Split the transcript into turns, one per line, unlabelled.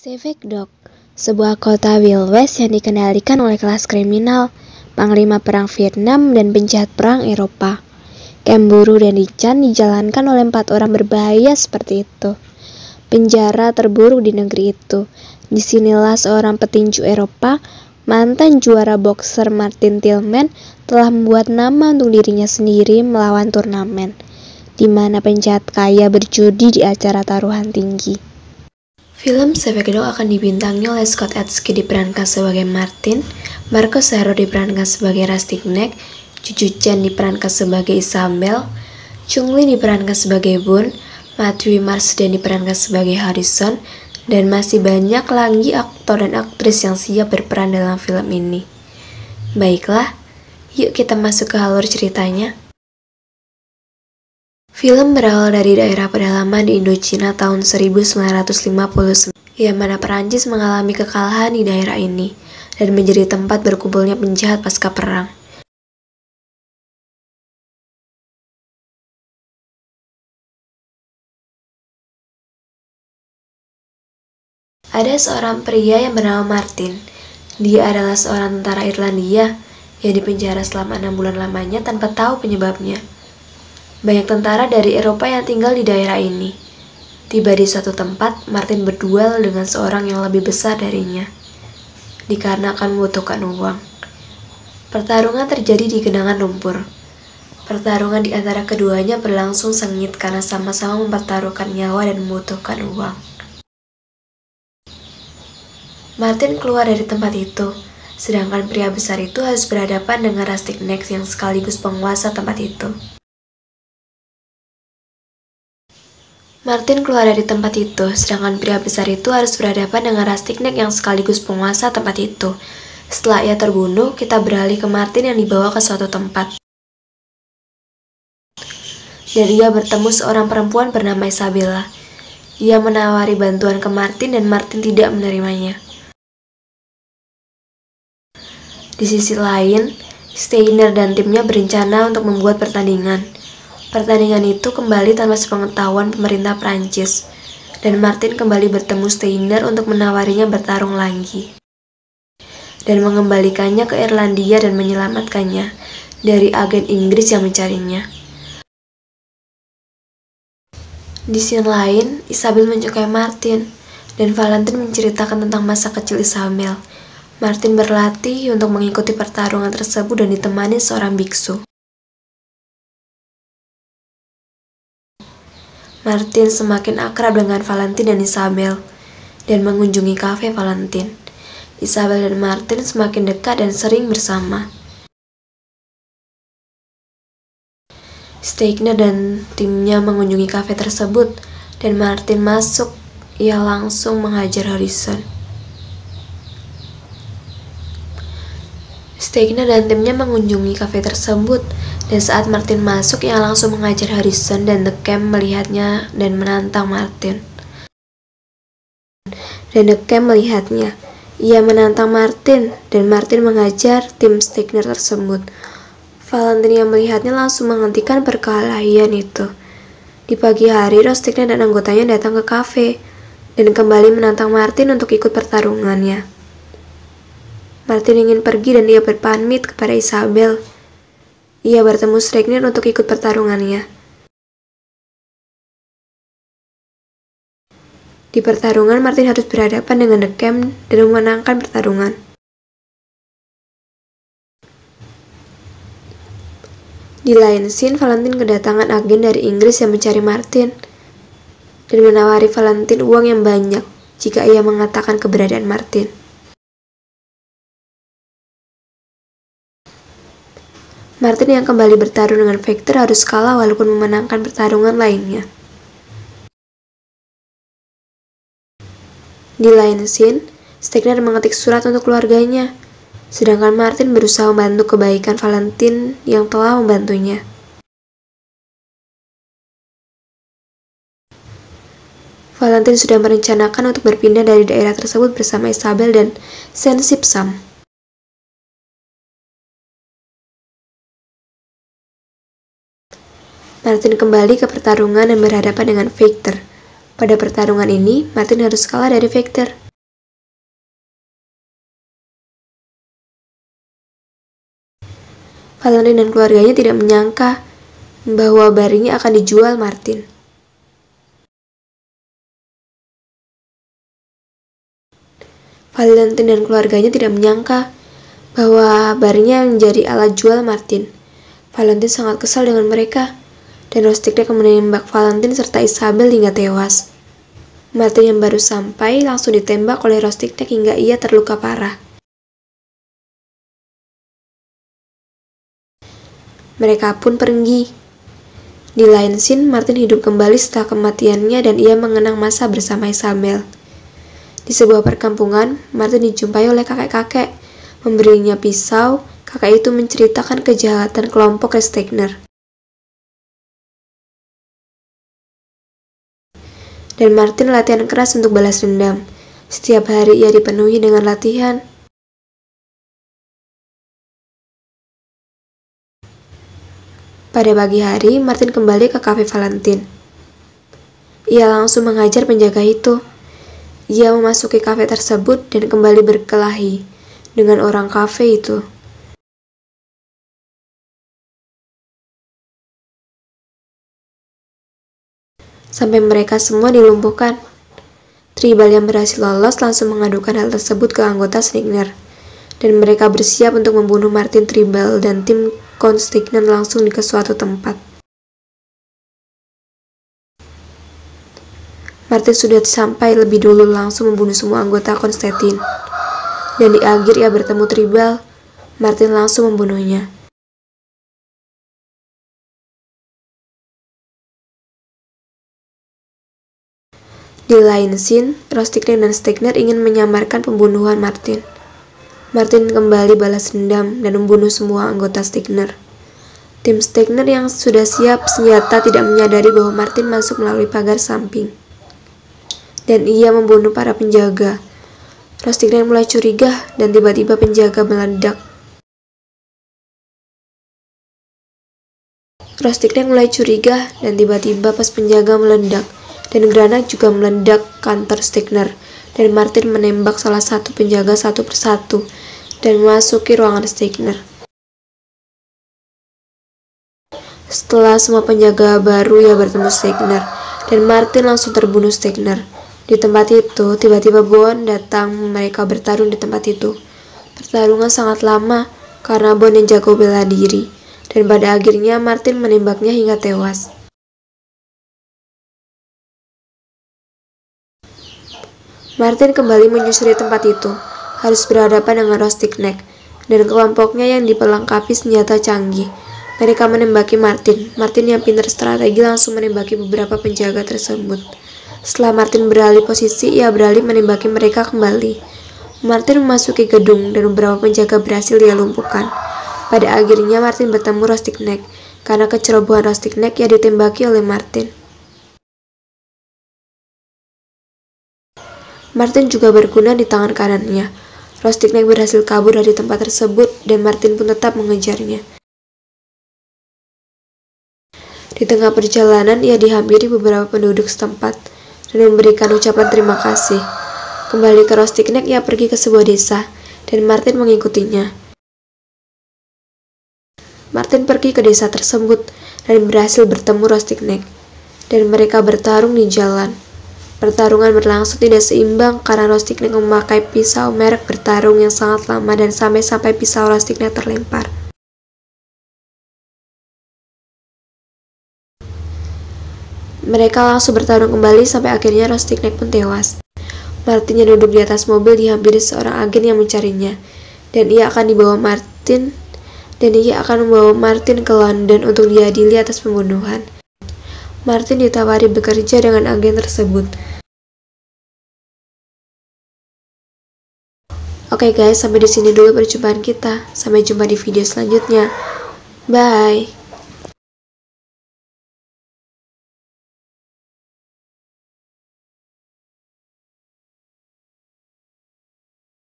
Civic Dog, sebuah kota Wild West yang dikendalikan oleh kelas kriminal, panglima perang Vietnam, dan penjahat perang Eropa. Cemburu dan Richard dijalankan oleh 4 orang berbahaya seperti itu. Penjara terburuk di negeri itu. Disinilah seorang petinju Eropa, mantan juara boxer Martin Tillman, telah membuat nama untuk dirinya sendiri melawan turnamen, di mana penjahat kaya berjudi di acara taruhan tinggi. Film Civic Dog akan dibintangi oleh Scott Edsky diperankan sebagai Martin, Marco Serro diperankan sebagai Rastignac, Juju Chen diperankan sebagai Isabel, Chung Lee diperankan sebagai Boone, Matthew Marsden diperankan sebagai Harrison, dan masih banyak lagi aktor dan aktris yang siap berperan dalam film ini. Baiklah, yuk kita masuk ke alur ceritanya. Film berawal dari daerah pedalaman di Indochina tahun 1959, yang mana Perancis mengalami kekalahan di daerah ini dan menjadi tempat berkumpulnya penjahat pasca perang. Ada seorang pria yang bernama Martin. Dia adalah seorang tentara Irlandia yang dipenjara selama 6 bulan lamanya tanpa tahu penyebabnya. Banyak tentara dari Eropa yang tinggal di daerah ini. Tiba di suatu tempat, Martin berduel dengan seorang yang lebih besar darinya, dikarenakan membutuhkan uang. Pertarungan terjadi di genangan lumpur. Pertarungan di antara keduanya berlangsung sengit karena sama-sama mempertaruhkan nyawa dan membutuhkan uang. Martin keluar dari tempat itu, sedangkan pria besar itu harus berhadapan dengan Rastignac yang sekaligus penguasa tempat itu. Martin keluar dari tempat itu, sedangkan pria besar itu harus berhadapan dengan Rastignac yang sekaligus penguasa tempat itu. Setelah ia terbunuh, kita beralih ke Martin yang dibawa ke suatu tempat. Dan ia bertemu seorang perempuan bernama Isabella. Ia menawari bantuan ke Martin dan Martin tidak menerimanya. Di sisi lain, Steiner dan timnya berencana untuk membuat pertandingan. Pertandingan itu kembali tanpa sepengetahuan pemerintah Prancis, dan Martin kembali bertemu Steiner untuk menawarinya bertarung lagi, dan mengembalikannya ke Irlandia dan menyelamatkannya dari agen Inggris yang mencarinya. Di sisi lain, Isabel menyukai Martin, dan Valentin menceritakan tentang masa kecil Isabel. Martin berlatih untuk mengikuti pertarungan tersebut dan ditemani seorang biksu. Martin semakin akrab dengan Valentin dan Isabel, dan mengunjungi kafe Valentin. Isabel dan Martin semakin dekat dan sering bersama. Steiner dan timnya mengunjungi kafe tersebut, dan Martin masuk. Ia langsung menghajar Harrison. Steiner dan timnya mengunjungi kafe tersebut, dan saat Martin masuk, ia langsung menghajar Harrison dan The Camp melihatnya dan menantang Martin. Ia menantang Martin, dan Martin menghajar tim Steiner tersebut. Valentin yang melihatnya langsung menghentikan perkelahian itu. Di pagi hari, Steiner dan anggotanya datang ke kafe, dan kembali menantang Martin untuk ikut pertarungannya. Martin ingin pergi dan ia berpamit kepada Isabel. Ia bertemu Steiner untuk ikut pertarungannya. Di pertarungan, Martin harus berhadapan dengan The Camp dan memenangkan pertarungan. Di lain scene, Valentin kedatangan agen dari Inggris yang mencari Martin dan menawari Valentin uang yang banyak jika ia mengatakan keberadaan Martin. Martin yang kembali bertarung dengan Victor harus kalah walaupun memenangkan pertarungan lainnya. Di lain scene, Steiner mengetik surat untuk keluarganya, sedangkan Martin berusaha membantu kebaikan Valentin yang telah membantunya. Valentin sudah merencanakan untuk berpindah dari daerah tersebut bersama Isabel dan Saint-Simpson. Martin kembali ke pertarungan dan berhadapan dengan Victor. Pada pertarungan ini, Martin harus kalah dari Victor. Valentine dan keluarganya tidak menyangka bahwa barinya akan dijual Martin. Valentine dan keluarganya tidak menyangka bahwa barinya menjadi alat jual Martin. Valentine sangat kesal dengan mereka, dan Rosticnek menembak Valentine serta Isabel hingga tewas. Martin yang baru sampai langsung ditembak oleh Rosticnek hingga ia terluka parah. Mereka pun pergi. Di lain scene, Martin hidup kembali setelah kematiannya dan ia mengenang masa bersama Isabel. Di sebuah perkampungan, Martin dijumpai oleh kakek-kakek. Memberinya pisau, kakek itu menceritakan kejahatan kelompok Stegner. Dan Martin latihan keras untuk balas dendam. Setiap hari ia dipenuhi dengan latihan. Pada pagi hari, Martin kembali ke kafe Valentine. Ia langsung menghajar penjaga itu. Ia memasuki kafe tersebut dan kembali berkelahi dengan orang kafe itu. Sampai mereka semua dilumpuhkan. Tribal yang berhasil lolos langsung mengadukan hal tersebut ke anggota Stegner. Dan mereka bersiap untuk membunuh Martin Tribal dan tim Stegner langsung ke suatu tempat. Martin sudah sampai lebih dulu langsung membunuh semua anggota Konstantin. Dan di akhir ia bertemu Tribal. Martin langsung membunuhnya. Di lain scene, Rosticnek dan Stegner ingin menyamarkan pembunuhan Martin. Martin kembali balas dendam dan membunuh semua anggota Stegner. Tim Stegner yang sudah siap senjata tidak menyadari bahwa Martin masuk melalui pagar samping. Dan ia membunuh para penjaga. Rosticnek mulai curiga dan tiba-tiba penjaga meledak. Rosticnek mulai curiga dan tiba-tiba pas penjaga meledak. Dan granat juga meledak kantor Stegner. Dan Martin menembak salah satu penjaga satu persatu dan memasuki ruangan Stegner. Setelah semua penjaga baru ia bertemu Stegner, dan Martin langsung terbunuh Stegner. Di tempat itu, tiba-tiba Bond datang, mereka bertarung di tempat itu. Pertarungan sangat lama karena Bond yang jago bela diri, dan pada akhirnya Martin menembaknya hingga tewas. Martin kembali menyusuri tempat itu, harus berhadapan dengan Rosticnek dan kelompoknya yang diperlengkapi senjata canggih. Mereka menembaki Martin. Martin yang pintar strategi langsung menembaki beberapa penjaga tersebut. Setelah Martin beralih posisi, ia beralih menembaki mereka kembali. Martin memasuki gedung dan beberapa penjaga berhasil dia lumpuhkan. Pada akhirnya Martin bertemu Rosticnek. Karena kecerobohan Rosticnek, ia ditembaki oleh Martin. Martin juga berguna di tangan kanannya. Rosticnek berhasil kabur dari tempat tersebut dan Martin pun tetap mengejarnya. Di tengah perjalanan, ia dihampiri beberapa penduduk setempat dan memberikan ucapan terima kasih. Kembali ke Rosticnek, ia pergi ke sebuah desa dan Martin mengikutinya. Martin pergi ke desa tersebut dan berhasil bertemu Rosticnek dan mereka bertarung di jalan. Pertarungan berlangsung tidak seimbang karena Rosticnek memakai pisau merek bertarung yang sangat lama dan sampai-sampai pisau Rosticnek terlempar. Mereka langsung bertarung kembali sampai akhirnya Rosticnek pun tewas. Martin yang duduk di atas mobil dihampiri seorang agen yang mencarinya, dan ia akan membawa Martin ke London untuk diadili atas pembunuhan. Martin ditawari bekerja dengan agen tersebut. Oke guys, sampai di sini dulu perjumpaan kita. Sampai jumpa di video selanjutnya. Bye.